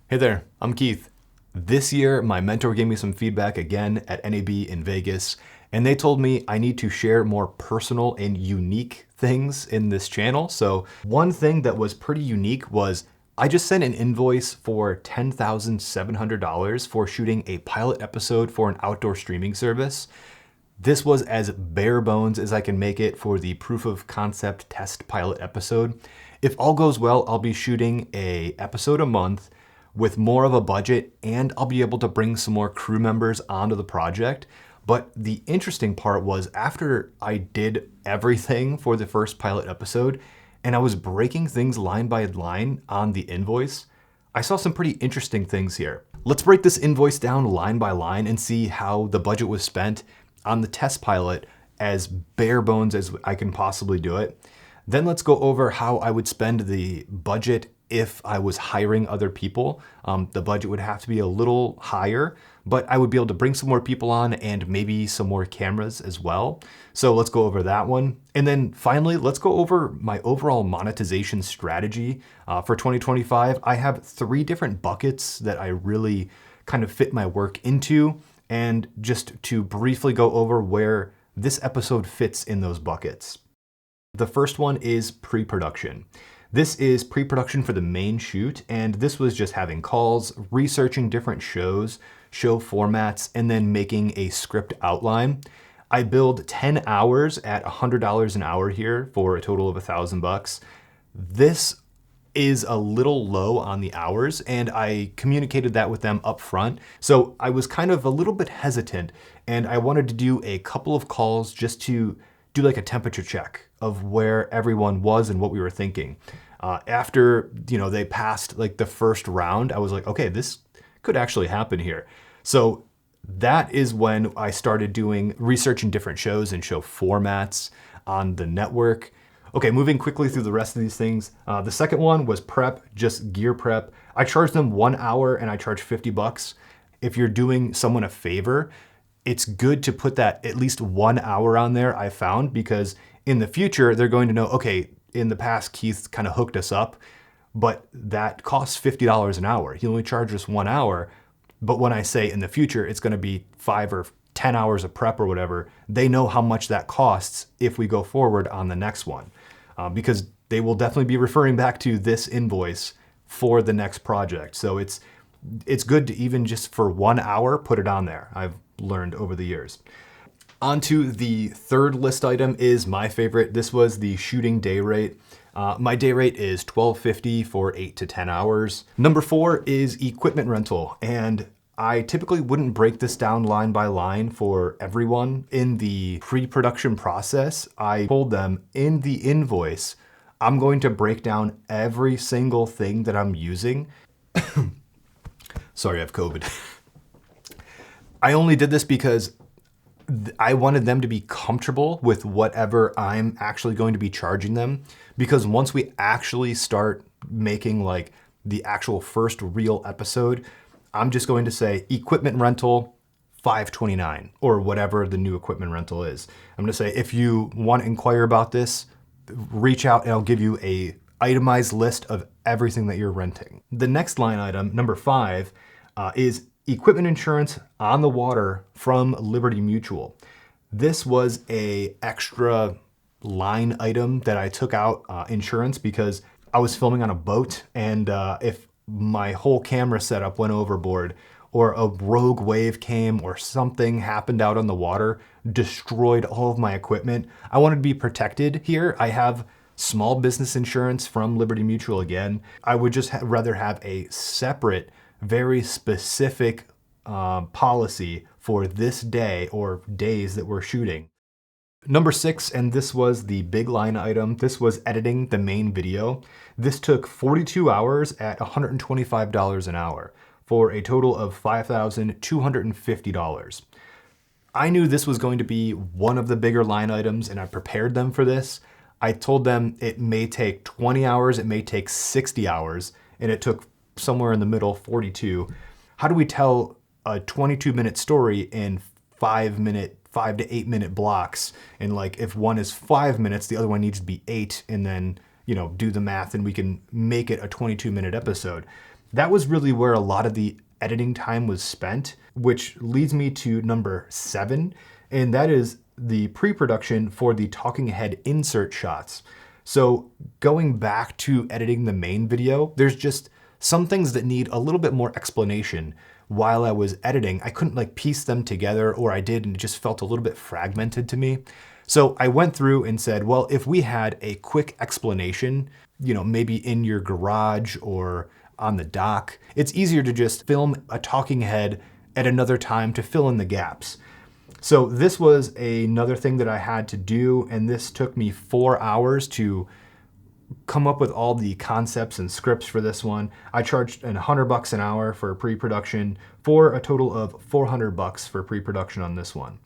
Hey there, I'm Keith. This year, my mentor gave me some feedback again at NAB in Vegas, and they told me I need to share more personal and unique things in this channel. So one thing that was pretty unique was I just sent an invoice for $10,700 for shooting a pilot episode for an outdoor streaming service. This was as bare bones as I can make it for the proof of concept test pilot episode. If all goes well, I'll be shooting an episode a month with more of a budget, and I'll be able to bring some more crew members onto the project. But the interesting part was after I did everything for the first pilot episode and I was breaking things line by line on the invoice, I saw some pretty interesting things here. Let's break this invoice down line by line and see how the budget was spent on the test pilot as bare bones as I can possibly do it. Then let's go over how I would spend the budget if I was hiring other people. The budget would have to be a little higher, but I would be able to bring some more people on and maybe some more cameras as well. So let's go over that one. And then finally, let's go over my overall monetization strategy for 2025. I have 3 different buckets that I really kind of fit my work into. And just to briefly go over where this episode fits in those buckets. The first one is pre-production. This is pre-production for the main shoot, and this was just having calls, researching different shows, show formats, and then making a script outline. I billed 10 hours at $100 an hour here for a total of $1,000. This is a little low on the hours, and I communicated that with them up front. So I was kind of a little bit hesitant, and I wanted to do a couple of calls just to do like a temperature check of where everyone was and what we were thinking. After they passed like the first round, I was like, okay, this could actually happen here. So that is when I started researching different shows and show formats on the network. Okay, moving quickly through the rest of these things. The second one was prep, just gear prep. I charged them 1 hour and I charged $50. If you're doing someone a favor, it's good to put that at least 1 hour on there, I found, because in the future, they're going to know, okay, in the past, Keith kind of hooked us up, but that costs $50 an hour. He only charged us 1 hour. But when I say in the future, it's going to be 5 or 10 hours of prep or whatever, they know how much that costs if we go forward on the next one, because they will definitely be referring back to this invoice for the next project. So it's good to even just for 1 hour, put it on there. I've learned over the years. On to the third list item is my favorite. This was the shooting day rate. My day rate is $12.50 for 8 to 10 hours. Number 4 is equipment rental. And I typically wouldn't break this down line by line for everyone. In the pre-production process, I told them in the invoice, I'm going to break down every single thing that I'm using. Sorry, I have COVID. I only did this because I wanted them to be comfortable with whatever I'm actually going to be charging them. Because once we actually start making like the actual first real episode, I'm just going to say equipment rental $529 or whatever the new equipment rental is. I'm going to say, if you want to inquire about this, reach out and I'll give you a itemized list of everything that you're renting. The next line item, number 5, is equipment insurance on the water from Liberty Mutual. This was a extra line item that I took out insurance because I was filming on a boat, and if my whole camera setup went overboard or a rogue wave came or something happened out on the water, destroyed all of my equipment, I wanted to be protected here. I have small business insurance from Liberty Mutual again. I would just rather have a separate, very specific policy for this day or days that we're shooting. Number 6, and this was the big line item, this was editing the main video. This took 42 hours at $125 an hour for a total of $5,250. I knew this was going to be one of the bigger line items, and I prepared them for this. I told them it may take 20 hours, it may take 60 hours, and it took somewhere in the middle, 42. How do we tell a 22-minute story in 5 to 8 minute blocks? And like, if one is 5 minutes, the other one needs to be 8, and then, do the math and we can make it a 22-minute episode. that was really where a lot of the editing time was spent, which leads me to number 7, and that is the pre-production for the talking head insert shots. So going back to editing the main video, there's just some things that need a little bit more explanation. While I was editing, I couldn't like piece them together, or I did and it just felt a little bit fragmented to me. So I went through and said, well, if we had a quick explanation, maybe in your garage or on the dock, it's easier to just film a talking head at another time to fill in the gaps. So this was another thing that I had to do, and this took me 4 hours to come up with all the concepts and scripts for this one. I charged $100 an hour for pre-production, for a total of $400 for pre-production on this one.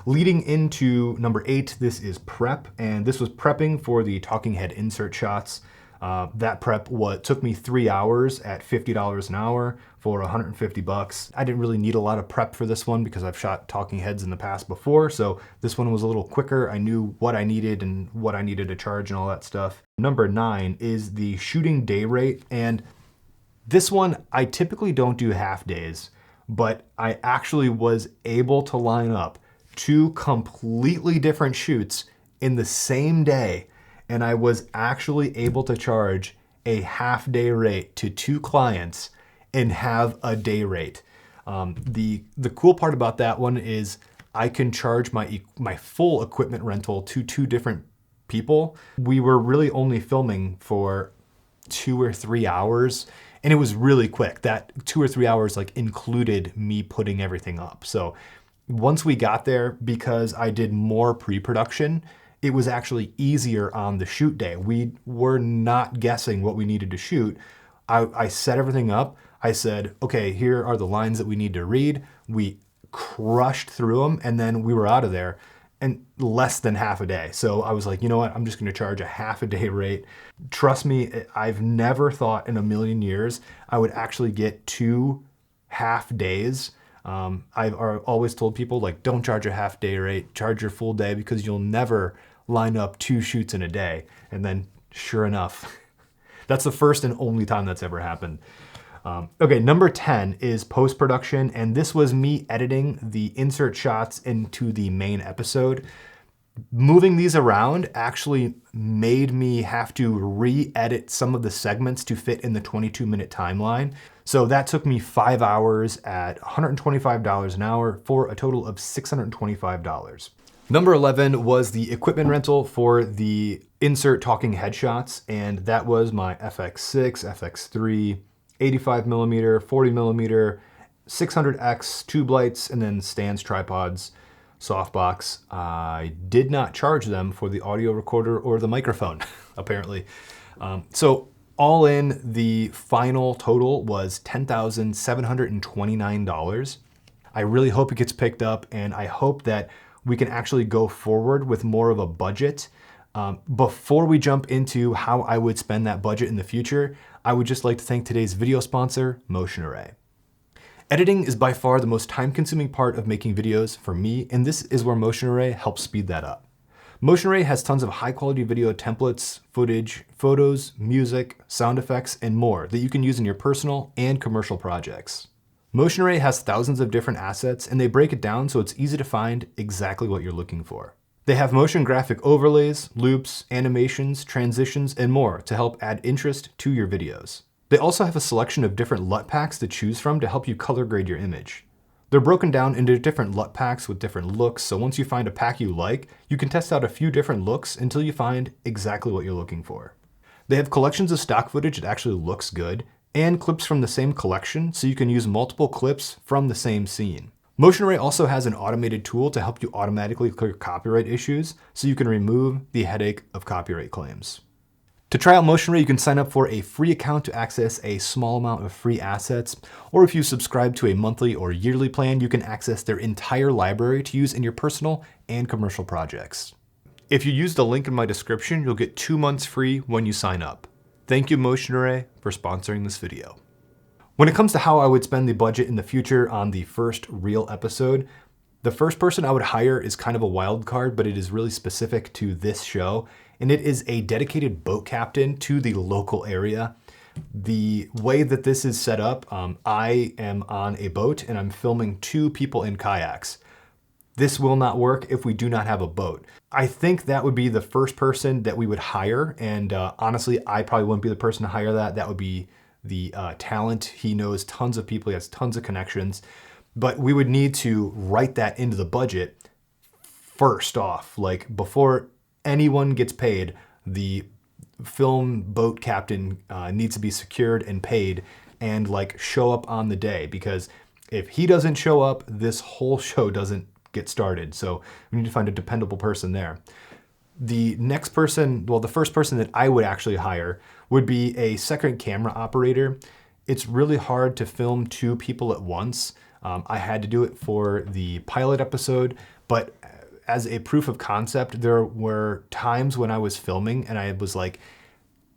Leading into number 8, this is prep, and this was prepping for the talking head insert shots. That prep took me 3 hours at $50 an hour for $150. I didn't really need a lot of prep for this one because I've shot talking heads in the past before, so this one was a little quicker. I knew what I needed and what I needed to charge and all that stuff. Number 9 is the shooting day rate, and this one I typically don't do half days, but I actually was able to line up 2 completely different shoots in the same day, and I was actually able to charge a half day rate to 2 clients and have a day rate. The cool part about that one is I can charge my full equipment rental to 2 different people. We were really only filming for 2 or 3 hours, and it was really quick. That 2 or 3 hours like included me putting everything up. So once we got there, because I did more pre-production, it was actually easier on the shoot day. We were not guessing what we needed to shoot. I set everything up. I said, okay, here are the lines that we need to read. We crushed through them, and then we were out of there in less than half a day. So I was like, you know what? I'm just gonna charge a half a day rate. Trust me, I've never thought in a million years I would actually get 2 half days. I've always told people, like, don't charge a half day rate, charge your full day, because you'll never line up 2 shoots in a day. And then sure enough, that's the first and only time that's ever happened. Okay, number 10 is post-production, and this was me editing the insert shots into the main episode. Moving these around actually made me have to re-edit some of the segments to fit in the 22-minute timeline. So that took me 5 hours at $125 an hour for a total of $625. Number 11 was the equipment rental for the insert talking headshots, and that was my FX6, FX3, 85mm, 40mm, 600X tube lights, and then stands, tripods, softbox. I did not charge them for the audio recorder or the microphone, apparently. So all in, the final total was $10,729. I really hope it gets picked up, and I hope that we can actually go forward with more of a budget. Before we jump into how I would spend that budget in the future, I would just like to thank today's video sponsor, Motion Array. Editing is by far the most time-consuming part of making videos for me, and this is where Motion Array helps speed that up. Motion Array has tons of high-quality video templates, footage, photos, music, sound effects, and more that you can use in your personal and commercial projects. Motion Array has thousands of different assets, and they break it down so it's easy to find exactly what you're looking for. They have motion graphic overlays, loops, animations, transitions, and more to help add interest to your videos. They also have a selection of different LUT packs to choose from to help you color grade your image. They're broken down into different LUT packs with different looks, so once you find a pack you like, you can test out a few different looks until you find exactly what you're looking for. They have collections of stock footage that actually looks good, and clips from the same collection, so you can use multiple clips from the same scene. Motion Array also has an automated tool to help you automatically clear copyright issues, so you can remove the headache of copyright claims. To try out Motion Array, you can sign up for a free account to access a small amount of free assets, or if you subscribe to a monthly or yearly plan, you can access their entire library to use in your personal and commercial projects. If you use the link in my description, you'll get 2 months free when you sign up. Thank you, Motion Array, for sponsoring this video. When it comes to how I would spend the budget in the future on the first real episode, the first person I would hire is kind of a wild card, but it is really specific to this show, and it is a dedicated boat captain to the local area. The way that this is set up, I am on a boat and I'm filming 2 people in kayaks. This will not work if we do not have a boat. I think that would be the first person that we would hire. And honestly, I probably wouldn't be the person to hire that. That would be the talent. He knows tons of people. He has tons of connections. But we would need to write that into the budget first off. Like before anyone gets paid, the film boat captain needs to be secured and paid and like show up on the day, because if he doesn't show up, this whole show doesn't get started. So we need to find a dependable person there. The next person, well, the first person that I would actually hire would be a second camera operator. It's really hard to film 2 people at once. I had to do it for the pilot episode, but as a proof of concept, there were times when I was filming and I was like,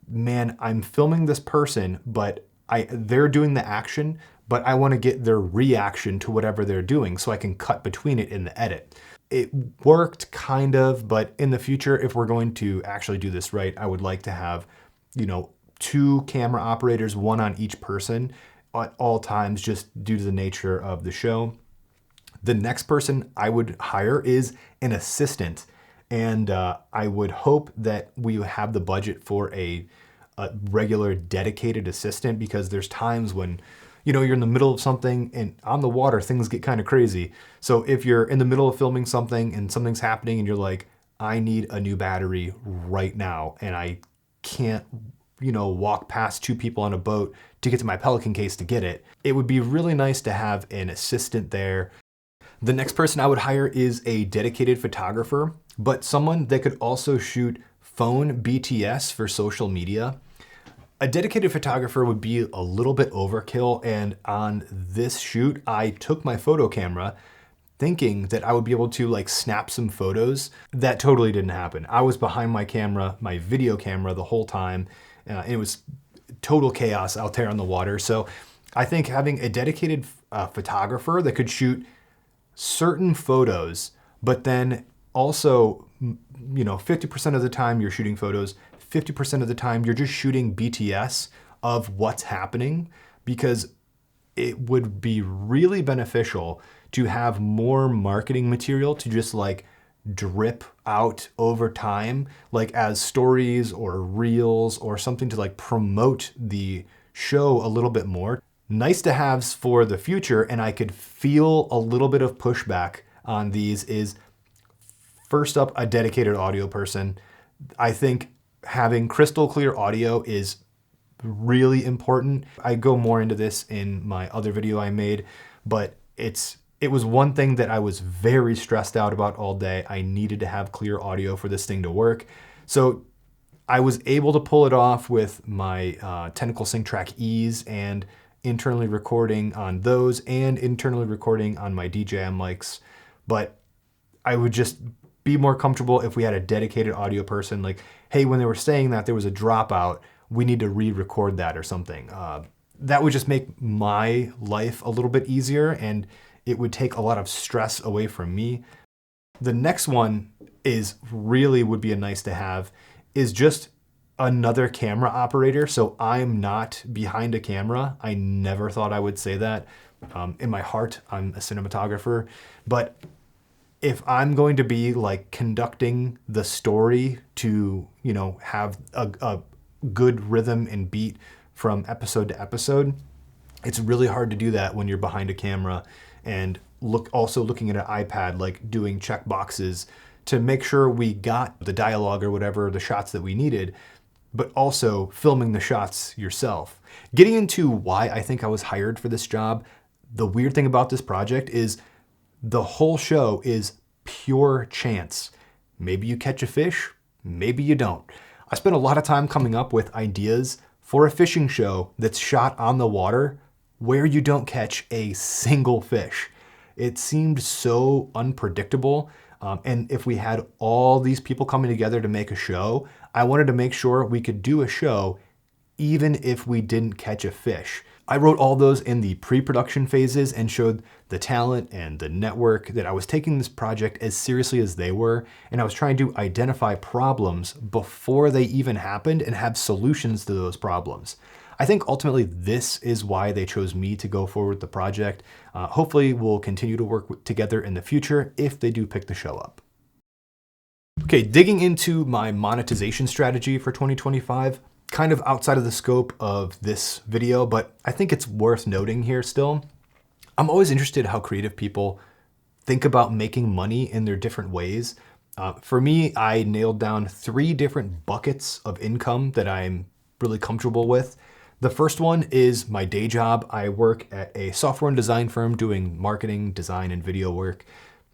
man, I'm filming this person, but they're doing the action, but I want to get their reaction to whatever they're doing so I can cut between it in the edit. It worked kind of, but in the future, if we're going to actually do this right, I would like to have, 2 camera operators, 1 on each person at all times, just due to the nature of the show. The next person I would hire is an assistant. And I would hope that we have the budget for a regular dedicated assistant, because there's times when, you're in the middle of something and on the water, things get kind of crazy. So if you're in the middle of filming something and something's happening and you're like, I need a new battery right now, and I can't, walk past 2 people on a boat to get to my Pelican case to get it, it would be really nice to have an assistant there. The next person I would hire is a dedicated photographer, but someone that could also shoot phone BTS for social media. A dedicated photographer would be a little bit overkill, and on this shoot, I took my photo camera thinking that I would be able to like snap some photos. That totally didn't happen. I was behind my camera, my video camera, the whole time. It was total chaos out there on the water. So I think having a dedicated photographer that could shoot certain photos, but then also, 50% of the time you're shooting photos, 50% of the time you're just shooting BTS of what's happening, because it would be really beneficial to have more marketing material to just like drip out over time, like as stories or reels or something to like promote the show a little bit more. Nice to haves for the future, and I could feel a little bit of pushback on these is, first up, a dedicated audio person. I think having crystal clear audio is really important. I go more into this in my other video I made, but it was one thing that I was very stressed out about all day. I needed to have clear audio for this thing to work. So I was able to pull it off with my Technical Sync Track E's and internally recording on those and internally recording on my DJI mics. But I would just be more comfortable if we had a dedicated audio person, like, hey, when they were saying that there was a dropout, we need to re-record that or something. That would just make my life a little bit easier, and it would take a lot of stress away from me. The next one would be a nice to have, is just another camera operator. So I'm not behind a camera. I never thought I would say that. In my heart, I'm a cinematographer. But if I'm going to be like conducting the story to, have a good rhythm and beat from episode to episode, it's really hard to do that when you're behind a camera and looking at an iPad, like doing check boxes to make sure we got the dialogue or whatever, the shots that we needed, but also filming the shots yourself. Getting into why I think I was hired for this job, the weird thing about this project is the whole show is pure chance. Maybe you catch a fish, maybe you don't. I spent a lot of time coming up with ideas for a fishing show that's shot on the water where you don't catch a single fish. It seemed so unpredictable. And if we had all these people coming together to make a show, I wanted to make sure we could do a show even if we didn't catch a fish. I wrote all those in the pre-production phases and showed the talent and the network that I was taking this project as seriously as they were, and I was trying to identify problems before they even happened and have solutions to those problems. I think ultimately this is why they chose me to go forward with the project. Hopefully we'll continue to work together in the future if they do pick the show up. Okay, digging into my monetization strategy for 2025, kind of outside of the scope of this video, but I think it's worth noting here still. I'm always interested how creative people think about making money in their different ways. For me, I nailed down 3 different buckets of income that I'm really comfortable with. The first one is my day job. I work at a software and design firm doing marketing, design, and video work.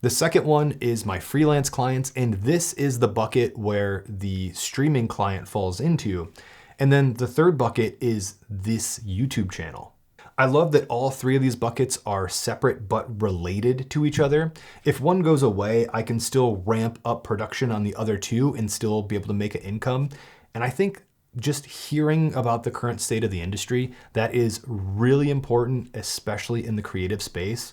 The second one is my freelance clients, and this is the bucket where the streaming client falls into. And then the third bucket is this YouTube channel. I love that all 3 of these buckets are separate but related to each other. If one goes away, I can still ramp up production on the other 2 and still be able to make an income. And I think just hearing about the current state of the industry, that is really important, especially in the creative space.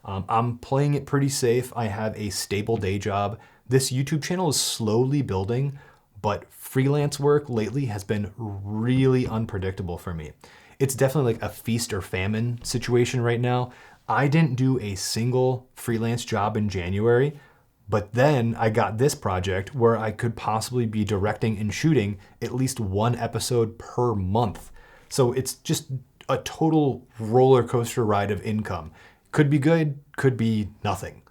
I'm playing it pretty safe. I have a stable day job. This YouTube channel is slowly building, but freelance work lately has been really unpredictable for me. It's definitely like a feast or famine situation right now. I didn't do a single freelance job in January, but then I got this project where I could possibly be directing and shooting at least 1 episode per month. So it's just a total roller coaster ride of income. Could be good, could be nothing.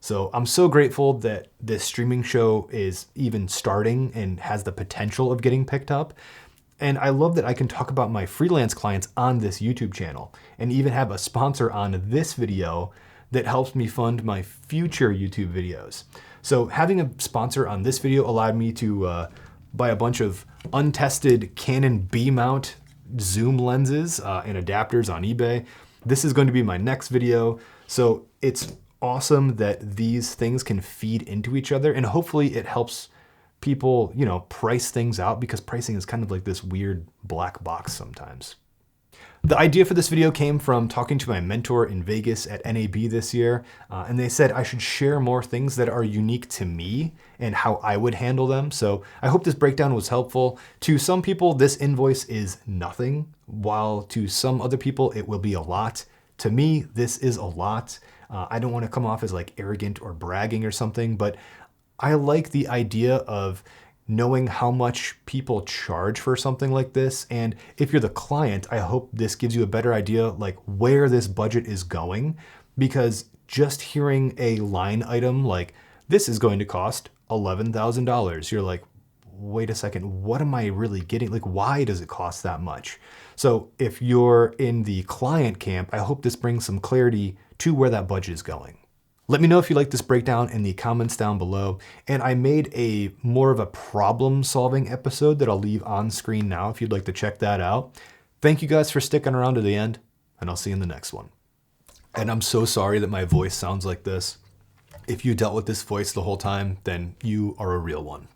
So I'm so grateful that this streaming show is even starting and has the potential of getting picked up. And I love that I can talk about my freelance clients on this YouTube channel and even have a sponsor on this video that helps me fund my future YouTube videos. So having a sponsor on this video allowed me to buy a bunch of untested Canon B mount zoom lenses and adapters on eBay. This is going to be my next video. So it's awesome that these things can feed into each other, and hopefully it helps people, price things out, because pricing is kind of like this weird black box sometimes. The idea for this video came from talking to my mentor in Vegas at NAB this year, and they said I should share more things that are unique to me and how I would handle them. So I hope this breakdown was helpful. To some people, this invoice is nothing, while to some other people, it will be a lot. To me, this is a lot. I don't want to come off as like arrogant or bragging or something, but I like the idea of knowing how much people charge for something like this. And if you're the client, I hope this gives you a better idea like where this budget is going, because just hearing a line item like this is going to cost $11,000, you're like, wait a second, what am I really getting? Like, why does it cost that much? So if you're in the client camp, I hope this brings some clarity to where that budget is going. Let me know if you like this breakdown in the comments down below. And I made a more of a problem solving episode that I'll leave on screen now if you'd like to check that out. Thank you guys for sticking around to the end, and I'll see you in the next one. And I'm so sorry that my voice sounds like this. If you dealt with this voice the whole time, then you are a real one.